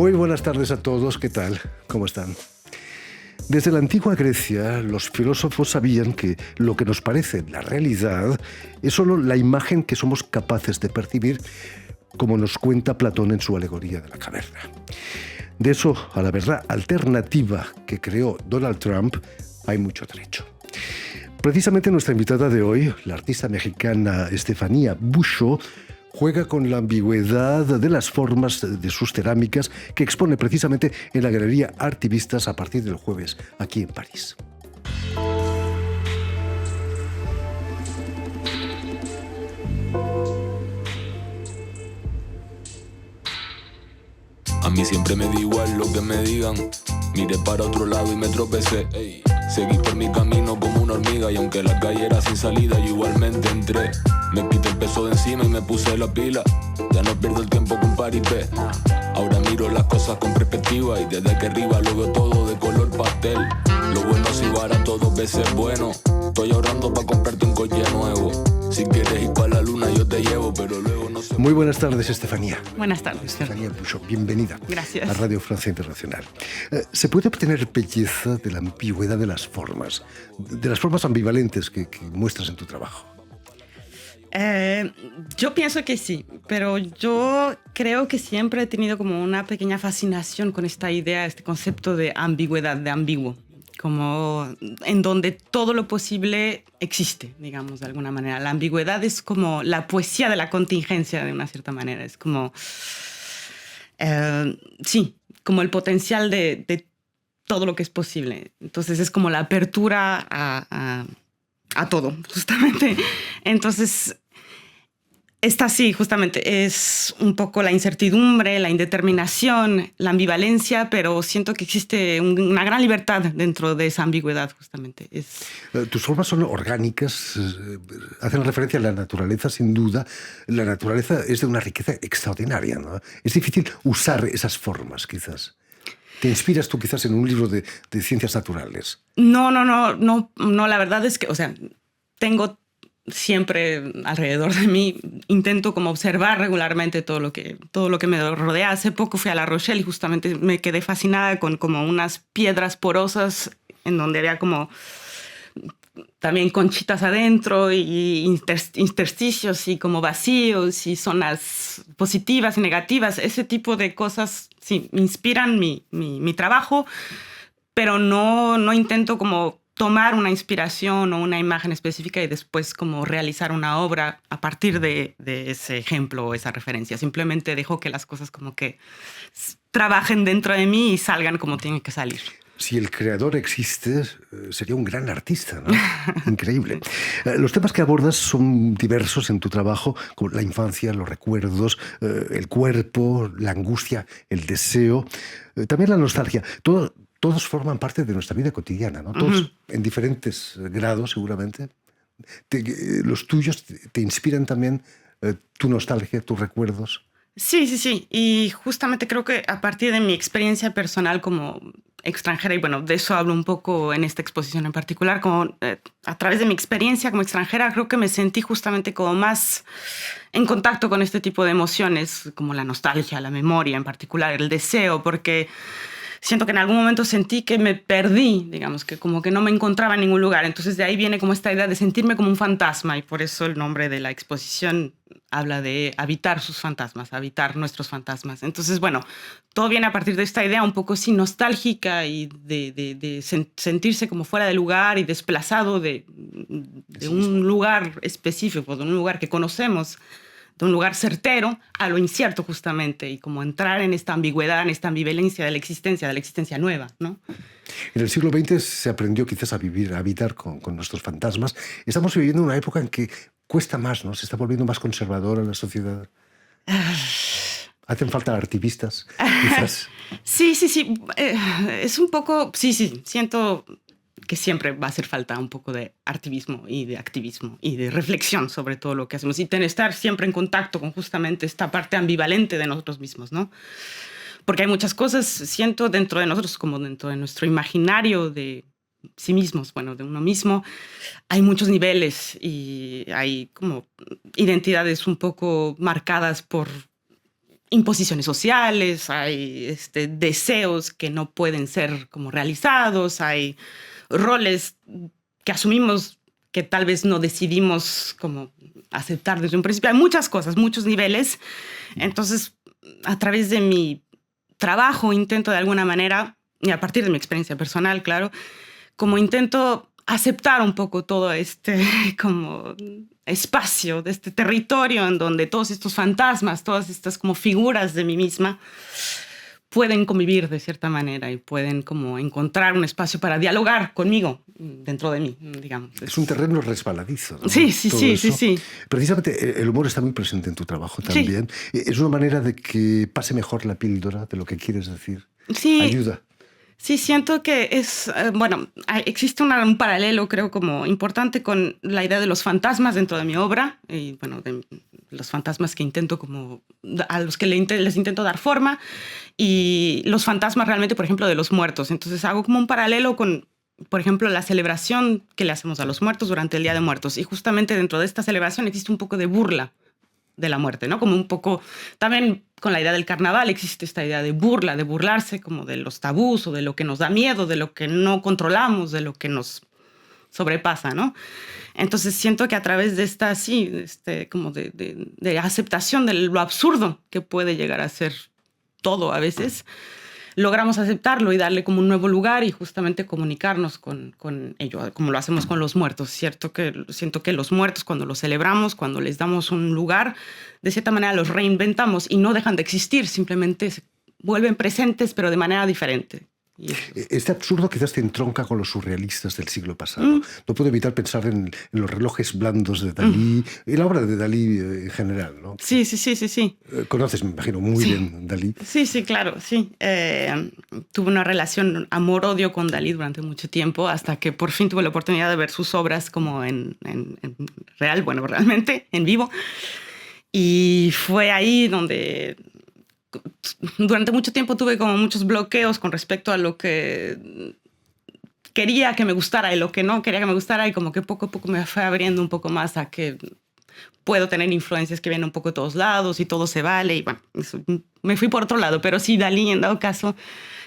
Muy buenas tardes a todos, ¿qué tal? ¿Cómo están? Desde la antigua Grecia, los filósofos sabían que lo que nos parece la realidad es solo la imagen que somos capaces de percibir, como nos cuenta Platón en su alegoría de la caverna. De eso, a la verdad alternativa que creó Donald Trump, hay mucho trecho. Precisamente nuestra invitada de hoy, la artista mexicana Estefanía Buxo, juega con la ambigüedad de las formas de sus cerámicas que expone precisamente en la Galería Artivistas a partir del jueves, aquí en París. A mí siempre me da igual lo que me digan. Miré para otro lado y me tropecé. Ey. Seguí por mi camino como una hormiga y aunque la calle era sin salida, yo igualmente entré. Me quité el peso de encima y me puse la pila. Ya no pierdo el tiempo con paripé. Ahora miro las cosas con perspectiva y desde que arriba lo veo todo de color pastel. Lo bueno si barato dos veces bueno. Estoy ahorrando para comprarte un coche nuevo. Si quieres ir para la luna yo te llevo, pero luego no sé. Muy buenas tardes, Estefanía. Buenas tardes. Estefanía Buxo, bienvenida. Gracias. A Radio Francia Internacional. ¿Se puede obtener belleza de la ambigüedad de las formas ambivalentes que muestras en tu trabajo? Yo pienso que sí, pero yo creo que siempre he tenido como una pequeña fascinación con esta idea, este concepto de ambigüedad, de ambiguo, como en donde todo lo posible existe, digamos, de alguna manera. La ambigüedad es como la poesía de la contingencia, de una cierta manera. Es como, sí, como el potencial de todo lo que es posible. Entonces es como la apertura a todo, justamente. Entonces, esta sí, justamente, es un poco la incertidumbre, la indeterminación, la ambivalencia, pero siento que existe una gran libertad dentro de esa ambigüedad, justamente. Tus formas son orgánicas, hacen referencia a la naturaleza, sin duda. La naturaleza es de una riqueza extraordinaria, ¿no? Es difícil usar esas formas, quizás. ¿Te inspiras tú quizás en un libro de ciencias naturales? No, la verdad es que, o sea, tengo siempre alrededor de mí, intento como observar regularmente todo lo que me rodea. Hace poco fui a La Rochelle y justamente me quedé fascinada con como unas piedras porosas en donde había como también conchitas adentro y intersticios y como vacíos y zonas positivas y negativas. Ese tipo de cosas sí me inspiran mi trabajo, pero no intento como tomar una inspiración o una imagen específica y después como realizar una obra a partir de ese ejemplo o esa referencia. Simplemente dejo que las cosas como que trabajen dentro de mí y salgan como tienen que salir. Si el creador existe, sería un gran artista, ¿no? Increíble. Los temas que abordas son diversos en tu trabajo, como la infancia, los recuerdos, el cuerpo, la angustia, el deseo, también la nostalgia. Todos forman parte de nuestra vida cotidiana, ¿no? Todos en diferentes grados, seguramente. Los tuyos te inspiran también, tu nostalgia, tus recuerdos. Sí. Y justamente creo que a partir de mi experiencia personal como extranjera, y bueno, de eso hablo un poco en esta exposición en particular, como a través de mi experiencia como extranjera, creo que me sentí justamente como más en contacto con este tipo de emociones, como la nostalgia, la memoria en particular, el deseo, porque siento que en algún momento sentí que me perdí, digamos, que como que no me encontraba en ningún lugar. Entonces de ahí viene como esta idea de sentirme como un fantasma y por eso el nombre de la exposición habla de habitar sus fantasmas, habitar nuestros fantasmas. Entonces, bueno, todo viene a partir de esta idea un poco así nostálgica y de sentirse como fuera de lugar y desplazado de un lugar específico, de un lugar que conocemos, de un lugar certero a lo incierto justamente y como entrar en esta ambigüedad, en esta ambivalencia de la existencia nueva, ¿no? En el siglo XX se aprendió quizás a habitar con nuestros fantasmas. Estamos viviendo una época en que cuesta más, ¿no? Se está volviendo más conservadora la sociedad. Hacen falta activistas, quizás. Sí. Es un poco, siento que siempre va a hacer falta un poco de activismo y de reflexión sobre todo lo que hacemos y estar siempre en contacto con justamente esta parte ambivalente de nosotros mismos, ¿no? Porque hay muchas cosas, siento, dentro de nosotros, como dentro de nuestro imaginario de sí mismos, bueno, de uno mismo, hay muchos niveles y hay como identidades un poco marcadas por imposiciones sociales, hay deseos que no pueden ser como realizados, hay roles que asumimos que tal vez no decidimos como aceptar desde un principio. Hay muchas cosas, muchos niveles. Entonces, a través de mi trabajo intento de alguna manera, y a partir de mi experiencia personal, claro, como intento aceptar un poco todo como espacio, de este territorio en donde todos estos fantasmas, todas estas como figuras de mí misma pueden convivir de cierta manera y pueden como encontrar un espacio para dialogar conmigo dentro de mí, digamos. Es un terreno resbaladizo, ¿no? Sí, sí, sí, sí, sí. Precisamente el humor está muy presente en tu trabajo también. Sí. Es una manera de que pase mejor la píldora de lo que quieres decir. Sí. Ayuda. Sí, siento que existe un paralelo, creo, como importante con la idea de los fantasmas dentro de mi obra, y bueno, de los fantasmas que intento como, a los que les intento dar forma, y los fantasmas realmente, por ejemplo, de los muertos. Entonces hago como un paralelo con, por ejemplo, la celebración que le hacemos a los muertos durante el Día de Muertos, y justamente dentro de esta celebración existe un poco de burla de la muerte, ¿no? Como un poco, también con la idea del carnaval existe esta idea de burla, de burlarse como de los tabús o de lo que nos da miedo, de lo que no controlamos, de lo que nos sobrepasa, ¿no? Entonces siento que a través de esta, como de aceptación de lo absurdo que puede llegar a ser todo a veces, logramos aceptarlo y darle como un nuevo lugar y justamente comunicarnos con ello, como lo hacemos con los muertos. Siento que los muertos, cuando los celebramos, cuando les damos un lugar, de cierta manera los reinventamos y no dejan de existir, simplemente se vuelven presentes, pero de manera diferente. Este absurdo quizás te entronca con los surrealistas del siglo pasado. No puedo evitar pensar en los relojes blandos de Dalí, y la obra de Dalí en general, ¿no? Sí, sí, sí, sí, sí. Conoces, me imagino, muy bien Dalí. Sí, sí, claro, sí. Tuve una relación amor-odio con Dalí durante mucho tiempo, hasta que por fin tuve la oportunidad de ver sus obras como en real, bueno, realmente, en vivo. Y fue ahí donde durante mucho tiempo tuve como muchos bloqueos con respecto a lo que quería que me gustara y lo que no quería que me gustara, y como que poco a poco me fue abriendo un poco más a que puedo tener influencias que vienen un poco de todos lados y todo se vale, y bueno, me fui por otro lado, pero sí, Dalí en dado caso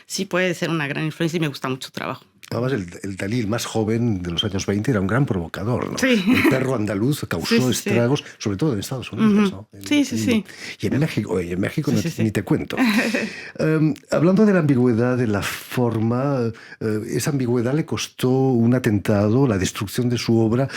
sí puede ser una gran influencia y me gusta mucho su trabajo. Además, el Dalí, el más joven de los años 20, era un gran provocador, ¿no? Sí. El perro andaluz causó estragos, sobre todo en Estados Unidos, ¿no? Sí. Y en México, ni te cuento. Hablando de la ambigüedad de la forma, esa ambigüedad le costó un atentado, la destrucción de su obra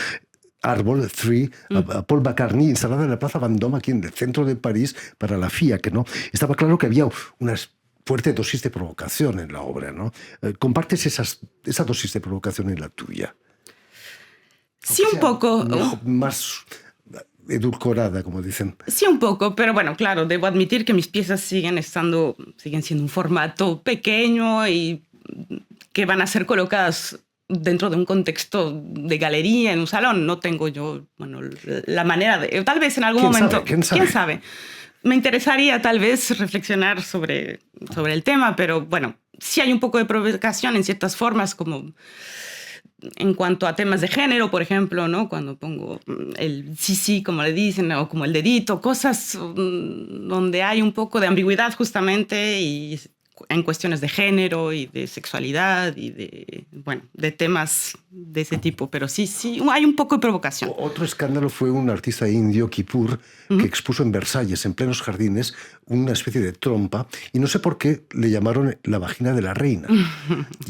Árbol, Tree, a Paul McCartney, instalada en la Plaza Vendôme, aquí en el centro de París, para la FIAC, ¿no? Estaba claro que había unas fuerte dosis de provocación en la obra, ¿no? ¿Compartes esa dosis de provocación en la tuya? Sí, un poco. Más edulcorada, como dicen. Sí, un poco, pero bueno, claro, debo admitir que mis piezas siguen siendo un formato pequeño y que van a ser colocadas dentro de un contexto de galería, en un salón. No tengo yo, bueno, la manera de... Tal vez en algún momento... ¿Quién sabe? Me interesaría tal vez reflexionar sobre el tema, pero bueno, sí hay un poco de provocación en ciertas formas, como en cuanto a temas de género, por ejemplo, ¿no? Cuando pongo el sí, como le dicen, o como el dedito, cosas donde hay un poco de ambigüedad justamente, y en cuestiones de género y de sexualidad y de temas de ese tipo. Pero sí, hay un poco de provocación. Otro escándalo fue un artista indio, Kipur, que expuso en Versalles, en plenos jardines, una especie de trompa, y no sé por qué le llamaron la vagina de la reina.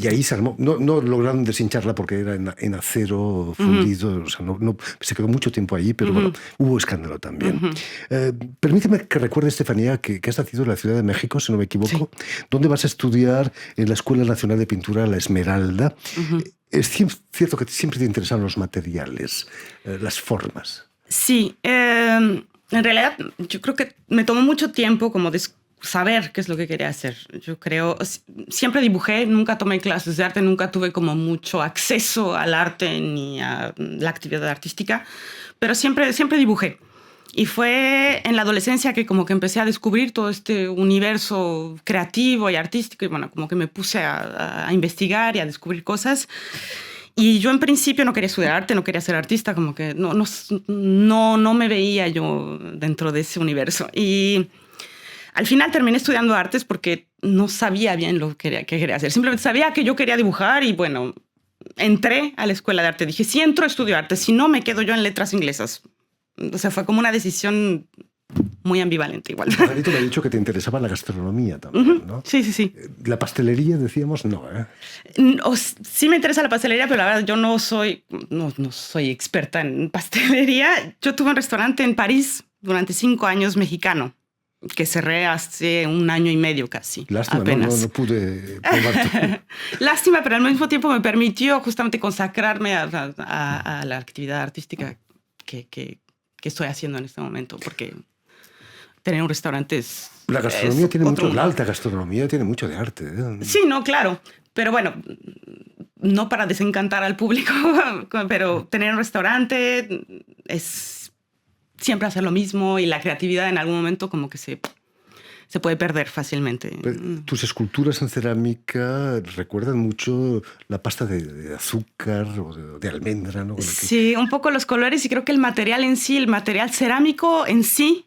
Y ahí se armó. No lograron deshincharla porque era en acero fundido, o sea, se quedó mucho tiempo allí, pero bueno, hubo escándalo también. Permíteme que recuerde, Estefanía, que has nacido en la Ciudad de México, si no me equivoco, donde vas a estudiar en la Escuela Nacional de Pintura La Esmeralda. Es cierto que siempre te interesan los materiales, las formas. Sí, en realidad yo creo que me tomó mucho tiempo como saber qué es lo que quería hacer. Yo creo, siempre dibujé, nunca tomé clases de arte, nunca tuve como mucho acceso al arte ni a la actividad artística, pero siempre dibujé. Y fue en la adolescencia que como que empecé a descubrir todo este universo creativo y artístico, y bueno, como que me puse a investigar y a descubrir cosas. Y yo en principio no quería estudiar arte, no quería ser artista, como que no me veía yo dentro de ese universo. Y al final terminé estudiando artes porque no sabía bien lo que quería hacer. Simplemente sabía que yo quería dibujar y bueno, entré a la escuela de arte. Dije, si entro, estudio arte. Si no, me quedo yo en letras inglesas. O sea, fue como una decisión muy ambivalente igual. Pajarito me ha dicho que te interesaba la gastronomía también, ¿no? Sí, sí, sí. La pastelería, decíamos, no, ¿eh? Sí me interesa la pastelería, pero la verdad yo no soy experta en pastelería. Yo tuve un restaurante en París durante 5 años mexicano, que cerré hace 1 año y medio casi. Lástima, apenas. No pude probar. Lástima, pero al mismo tiempo me permitió justamente consagrarme a la actividad artística que estoy haciendo en este momento, porque tener un restaurante es... La gastronomía tiene mucho, la alta gastronomía tiene mucho de arte, ¿eh? Sí, no, claro. Pero bueno, no para desencantar al público, pero tener un restaurante es siempre hacer lo mismo y la creatividad en algún momento como que se puede perder fácilmente. Tus esculturas en cerámica recuerdan mucho la pasta de azúcar o de almendra, ¿no? Sí, un poco los colores y creo que el material en sí, el material cerámico en sí,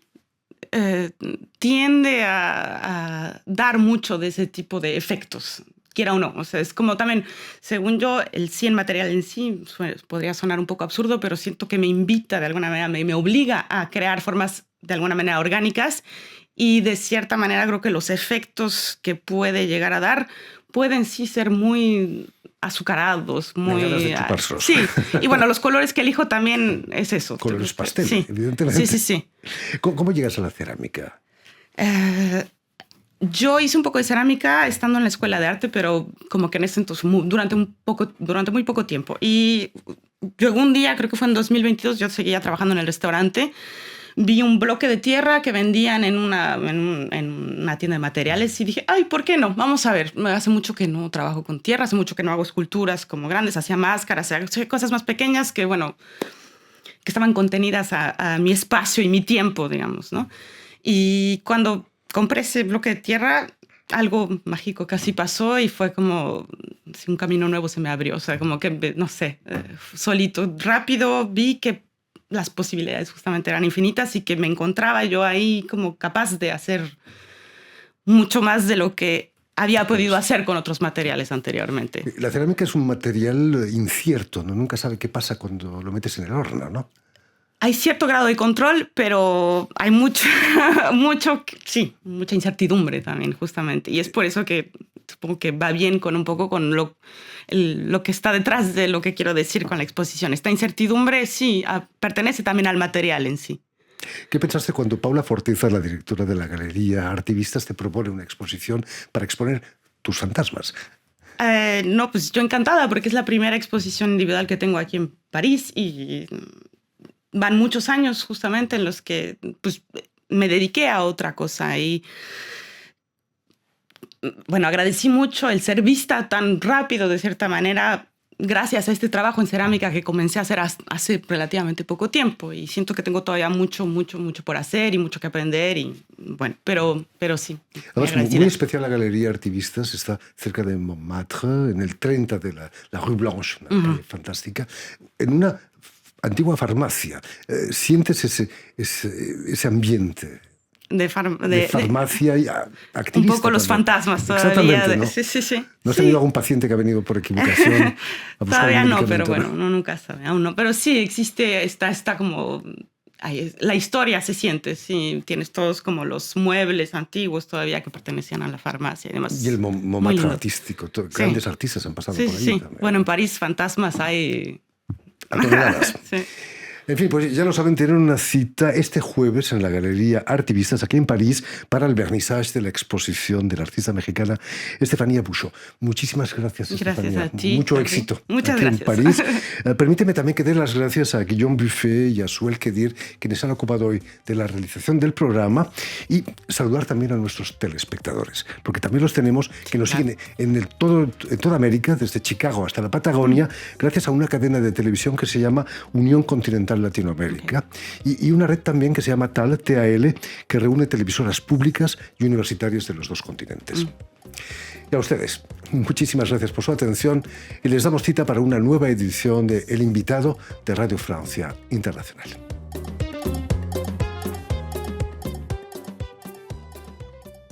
tiende a dar mucho de ese tipo de efectos, quiera o no. O sea, es como también, según yo, el material en sí podría sonar un poco absurdo, pero siento que me invita de alguna manera, me obliga a crear formas de alguna manera orgánicas y de cierta manera creo que los efectos que puede llegar a dar pueden sí ser muy azucarados, muy... Sí, y bueno, los colores que elijo también es eso. Colores pastel, sí. Evidentemente. Sí. ¿Cómo llegas a la cerámica? Yo hice un poco de cerámica estando en la escuela de arte, pero como que en ese entonces, durante muy poco tiempo. Y yo un día, creo que fue en 2022, yo seguía trabajando en el restaurante, vi un bloque de tierra que vendían en una tienda de materiales y dije, ay, ¿por qué no? Vamos a ver. Hace mucho que no trabajo con tierra, hace mucho que no hago esculturas como grandes, hacía máscaras, hacía cosas más pequeñas que, bueno, que estaban contenidas a mi espacio y mi tiempo, digamos, ¿no? Y cuando compré ese bloque de tierra, algo mágico casi pasó y fue como si un camino nuevo se me abrió. O sea, como que, no sé, solito, rápido vi que las posibilidades justamente eran infinitas y que me encontraba yo ahí como capaz de hacer mucho más de lo que había podido hacer con otros materiales anteriormente. La cerámica es un material incierto, ¿no? Nunca sabe qué pasa cuando lo metes en el horno, ¿no? Hay cierto grado de control, pero hay mucha incertidumbre también, justamente. Y es por eso que supongo que va bien con un poco con lo que está detrás de lo que quiero decir con la exposición. Esta incertidumbre, sí, pertenece también al material en sí. ¿Qué pensaste cuando Paula Forteza, la directora de la Galería Artivistas, te propone una exposición para exponer tus fantasmas? No, pues yo encantada, porque es la primera exposición individual que tengo aquí en París y van muchos años justamente en los que pues, me dediqué a otra cosa y bueno, agradecí mucho el ser vista tan rápido de cierta manera gracias a este trabajo en cerámica que comencé a hacer hace relativamente poco tiempo y siento que tengo todavía mucho por hacer y mucho que aprender y bueno, pero sí. Además, muy especial la Galería Artivistas, está cerca de Montmartre, en el 30 de la Rue Blanche, una calle fantástica, en una antigua farmacia. ¿Sientes ese ambiente? De farmacia y activista. Un poco los también. fantasmas todavía. Exactamente, ¿no? Sí. ¿No has tenido algún paciente que ha venido por equivocación a buscar todavía un no, pero medicamento? Bueno, uno nunca sabe, aún no. Pero sí existe, está como... la historia se siente, sí. Tienes todos como los muebles antiguos todavía que pertenecían a la farmacia y demás. Y el Montmartre artístico. Grandes artistas han pasado por ahí también. Bueno, en París fantasmas hay... A toneladas. Sí. En fin, pues ya lo saben, tienen una cita este jueves en la Galería Artivistas aquí en París para el vernissage de la exposición de la artista mexicana Estefanía Bouchot. Muchísimas gracias, Estefanía. Gracias a ti. Mucho éxito. Muchas aquí gracias. en París. Permíteme también que dé las gracias a Guillaume Buffet y a Suel Kedir, quienes han ocupado hoy de la realización del programa, y saludar también a nuestros telespectadores, porque también los tenemos que nos siguen en toda América, desde Chicago hasta la Patagonia, gracias a una cadena de televisión que se llama Unión Continental Latinoamérica, y una red también que se llama TAL, que reúne televisoras públicas y universitarias de los dos continentes. Y a ustedes, muchísimas gracias por su atención y les damos cita para una nueva edición de El Invitado de Radio Francia Internacional.